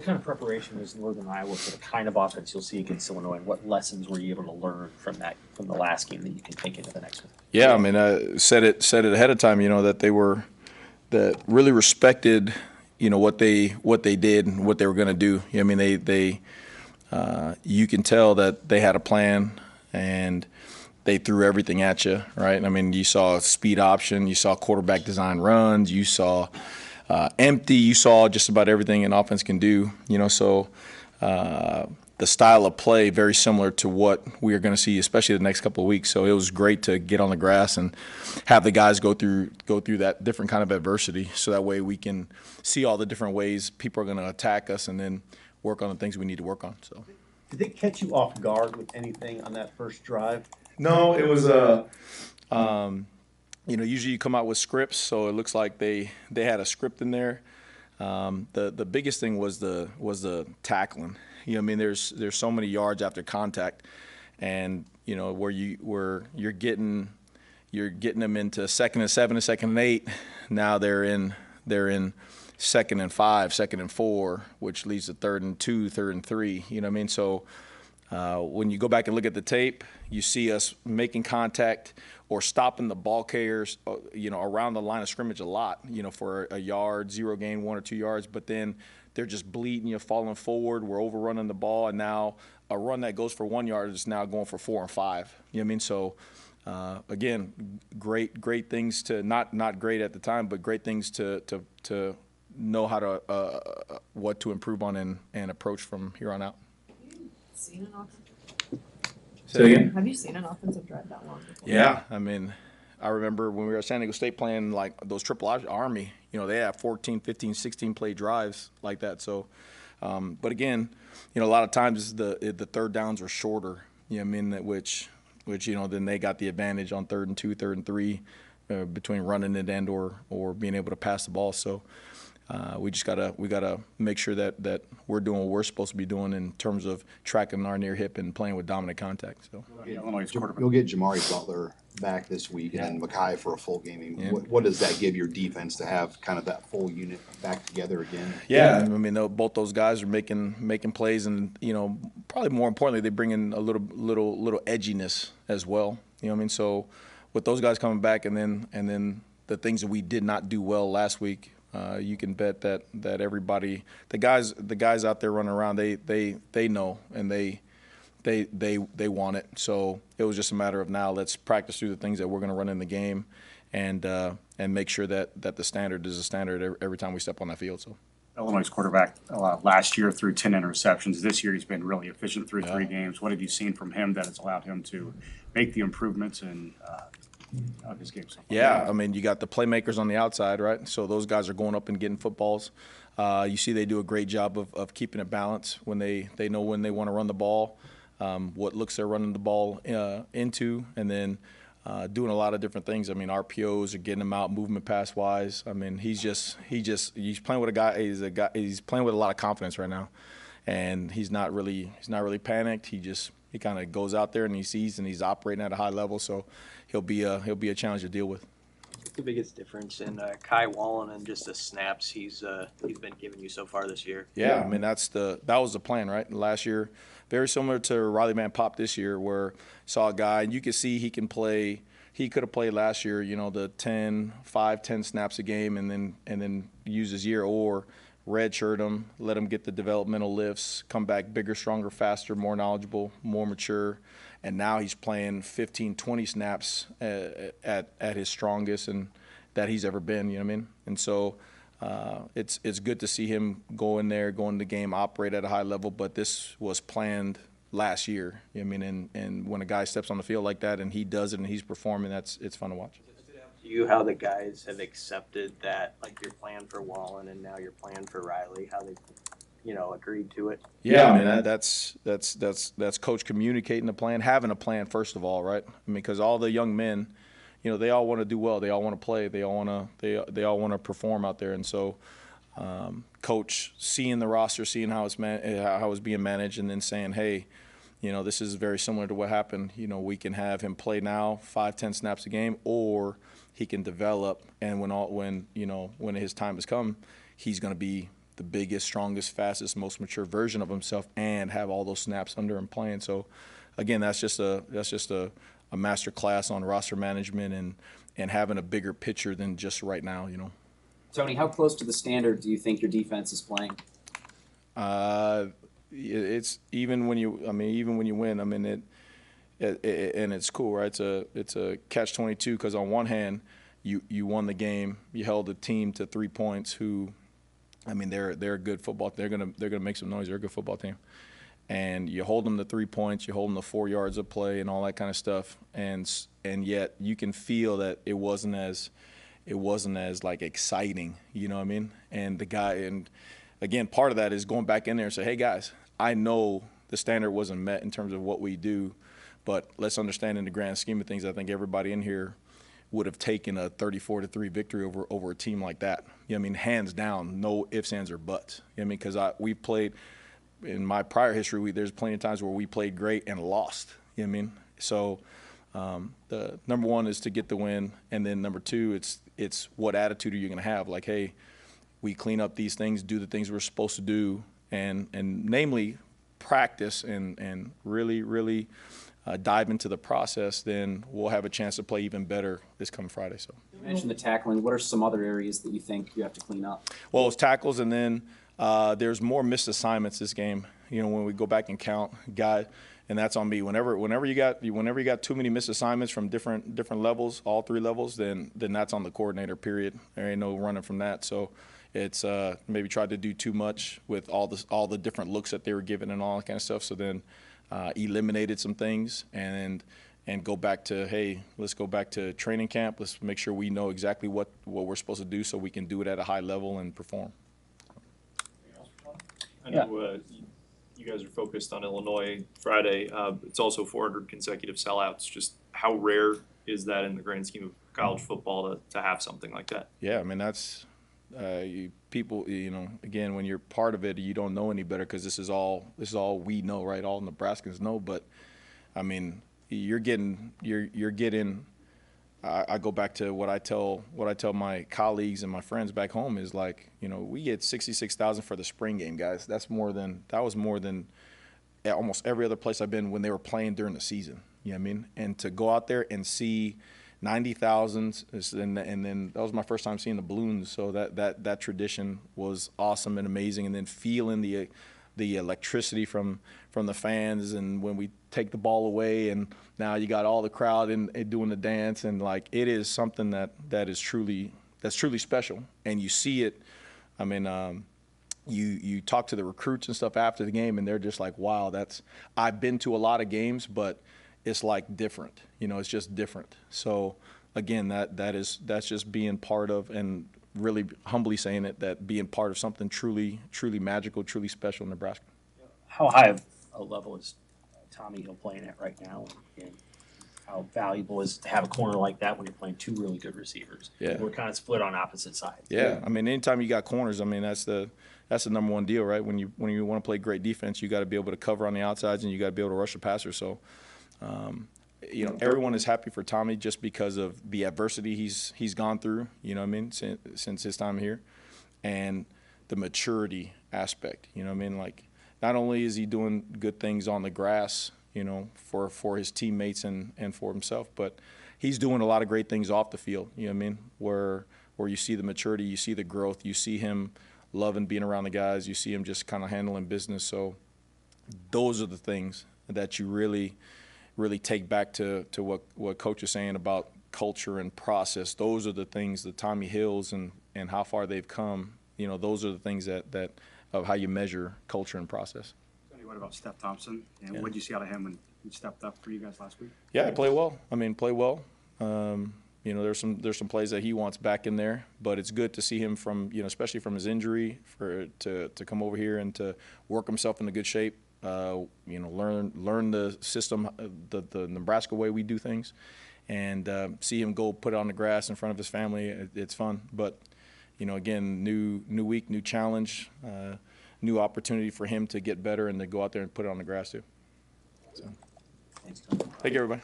What kind of preparation is Northern Iowa for the kind of offense you'll see against Illinois, and what lessons were you able to learn from the last game that you can take into the next one? Yeah, I mean, I said it ahead of time. That they were that really respected, what they did and what they were going to do. I mean, they you can tell that they had a plan and they threw everything at you, right? I mean, you saw speed option, you saw quarterback design runs, you saw empty, you saw just about everything an offense can do. So the style of play very similar to what we are going to see, especially the next couple of weeks. So it was great to get on the grass and have the guys go through that different kind of adversity, so that way we can see all the different ways people are going to attack us and then work on the things we need to work on. So. Did they catch you off guard with anything on that first drive? No, it was usually you come out with scripts, so it looks like they had a script in there. The biggest thing was the tackling. I mean, there's so many yards after contact, and where you're getting them into 2nd and 7 and 2nd and 8. Now they're in 2nd and 5, 2nd and 4, which leads to 3rd and 2, 3rd and 3. You know what I mean? So when you go back and look at the tape, you see us making contact or stopping the ball carriers, around the line of scrimmage a lot, for a yard, 0 gain, 1 or 2 yards. But then they're just bleeding, falling forward. We're overrunning the ball, and now a run that goes for 1 yard is now going for 4 and 5. You know what I mean? So again, great things to not great at the time, but great things to know how to what to improve on and approach from here on out. Seen an offensive Say it again. Have you seen an offensive drive that long before? Yeah, I mean, I remember when we were at San Diego State playing like those Triple Army, they have 14, 15, 16 play drives like that. So, but again, a lot of times the 3rd downs are shorter, I mean, which then they got the advantage on 3rd and 2, 3rd and 3, between running it and or being able to pass the ball. So we gotta make sure that we're doing what we're supposed to be doing in terms of tracking our near hip and playing with dominant contact. So you'll get Jamari Butler back this week and Mackay for a full game. Yeah. What does that give your defense to have kind of that full unit back together again? Yeah, I mean, both those guys are making plays, and probably more importantly, they bring in a little edginess as well. You know what I mean? So with those guys coming back, and then the things that we did not do well last week. You can bet that everybody, the guys out there running around, they know, and they want it. So it was just a matter of now let's practice through the things that we're going to run in the game, and make sure that the standard is a standard every time we step on that field. So Illinois' quarterback last year threw 10 interceptions. This year he's been really efficient through 3 games. What have you seen from him that has allowed him to make the improvements in his game? Yeah, I mean, you got the playmakers on the outside, right? So those guys are going up and getting footballs. You see they do a great job of keeping it balanced when they know when they want to run the ball, what looks they're running the ball into, and then doing a lot of different things. I mean, RPOs are getting him out, movement pass wise. I mean, he's playing with a guy. He's playing with a lot of confidence right now, and he's not really panicked. He kind of goes out there and he sees and he's operating at a high level. So he'll be a challenge to deal with. What's the biggest difference in Kai Wallen and just the snaps he's been giving you so far this year? Yeah, I mean that was the plan, right? Last year, very similar to Riley Van Pop this year, where saw a guy and you could see he can play. He could have played last year, the 5, 10 snaps a game, and then use his year, or redshirt him, let him get the developmental lifts, come back bigger, stronger, faster, more knowledgeable, more mature. And now he's playing 15, 20 snaps at his strongest and that he's ever been, you know what I mean? And so it's good to see him go in there, go in the game, operate at a high level, but this was planned last year, you know what I mean? And when a guy steps on the field like that and he does it and he's performing, it's fun to watch. To you, how the guys have accepted that, like your plan for Wallen and now your plan for Riley, how they agreed to it? Yeah, I mean that's coach communicating the plan, having a plan first of all, right? I mean, because all the young men, they all want to do well, they all want to play, they all want to perform out there, and so coach seeing the roster, seeing how it's being managed, and then saying, hey, this is very similar to what happened. We can have him play now 5, 10 snaps a game, or he can develop, and when his time has come, he's going to be the biggest, strongest, fastest, most mature version of himself, and have all those snaps under him playing. So, again, that's just a master class on roster management and having a bigger picture than just right now. Tony, how close to the standard do you think your defense is playing? It's even when you win. I mean it and it's cool, right? It's a catch-22 because on one hand, you won the game, you held the team to 3 points. Who, I mean, they're a good football. They're gonna make some noise. They're a good football team, and you hold them to 3 points. You hold them to 4 yards of play and all that kind of stuff, and yet you can feel that it wasn't as like exciting. You know what I mean? And again, part of that is going back in there and say, hey guys, I know the standard wasn't met in terms of what we do, but let's understand in the grand scheme of things, I think everybody in here would have taken a 34-3 victory over a team like that. You know what I mean? Hands down, no ifs, ands, or buts. You know what I mean? Because we played, in my prior history, there's plenty of times where we played great and lost. You know what I mean? So the number one is to get the win, and then number two, it's what attitude are you going to have? Like, hey, we clean up these things, do the things we're supposed to do, and namely practice and really dive into the process, then we'll have a chance to play even better this coming Friday. So You mentioned the tackling. What are some other areas that you think you have to clean up? well, it's tackles, and then there's more missed assignments this game. When we go back and count, and that's on me. Whenever you got too many missed assignments from different levels, all 3 levels, then that's on the coordinator. Period. There ain't no running from that. So it's maybe tried to do too much with all the different looks that they were given and all that kind of stuff. So then eliminated some things and go back to, hey, let's go back to training camp. Let's make sure we know exactly what we're supposed to do so we can do it at a high level and perform. I know you guys are focused on Illinois Friday. It's also 400 consecutive sellouts. Just how rare is that in the grand scheme of college football to have something like that? Yeah, I mean, that's people, again, when you're part of it, you don't know any better because this is all we know, right? All Nebraskans know. But I mean, you're getting. I go back to what I tell my colleagues and my friends back home is like, we get 66,000 for the spring game, guys. That was more than almost every other place I've been when they were playing during the season. You know what I mean? And to go out there and see 90,000, and then that was my first time seeing the balloons. So that tradition was awesome and amazing. And then feeling the electricity from the fans, and when we take the ball away, and now you got all the crowd and doing the dance, and like it is something that's truly special. And you see it. I mean, you talk to the recruits and stuff after the game, and they're just like, wow, I've been to a lot of games, but it's like different. It's just different. So again, that's just being part of, and really humbly saying it, that being part of something truly magical, truly special in Nebraska. How high of a level is Tommy Hill playing at right now, and how valuable is to have a corner like that when you're playing 2 really good receivers? Yeah. We're kind of split on opposite sides. Yeah, I mean, anytime you got corners, I mean, that's the number one deal, right? When you want to play great defense, you got to be able to cover on the outsides, and you got to be able to rush the passer. So, everyone is happy for Tommy just because of the adversity he's gone through. You know what I mean? Since his time here, and the maturity aspect. You know what I mean? Like, not only is he doing good things on the grass, for his teammates and for himself, but he's doing a lot of great things off the field. You know what I mean? Where you see the maturity, you see the growth, you see him loving being around the guys, you see him just kind of handling business. So those are the things that you really take back to what Coach is saying about culture and process. Those are the things, the Tommy Hills and how far they've come. Those are the things that of how you measure culture and process. What about Steph Thompson? And what did you see out of him when he stepped up for you guys last week? Yeah, he played well. I mean, play well. There's some plays that he wants back in there, but it's good to see him from, especially from his injury, to come over here and to work himself into good shape. Learn the system, the Nebraska way we do things, and see him go put it on the grass in front of his family. It's fun, but again, new week, new challenge, new opportunity for him to get better and to go out there and put it on the grass too. So, Thanks, Tom. thank you, everybody.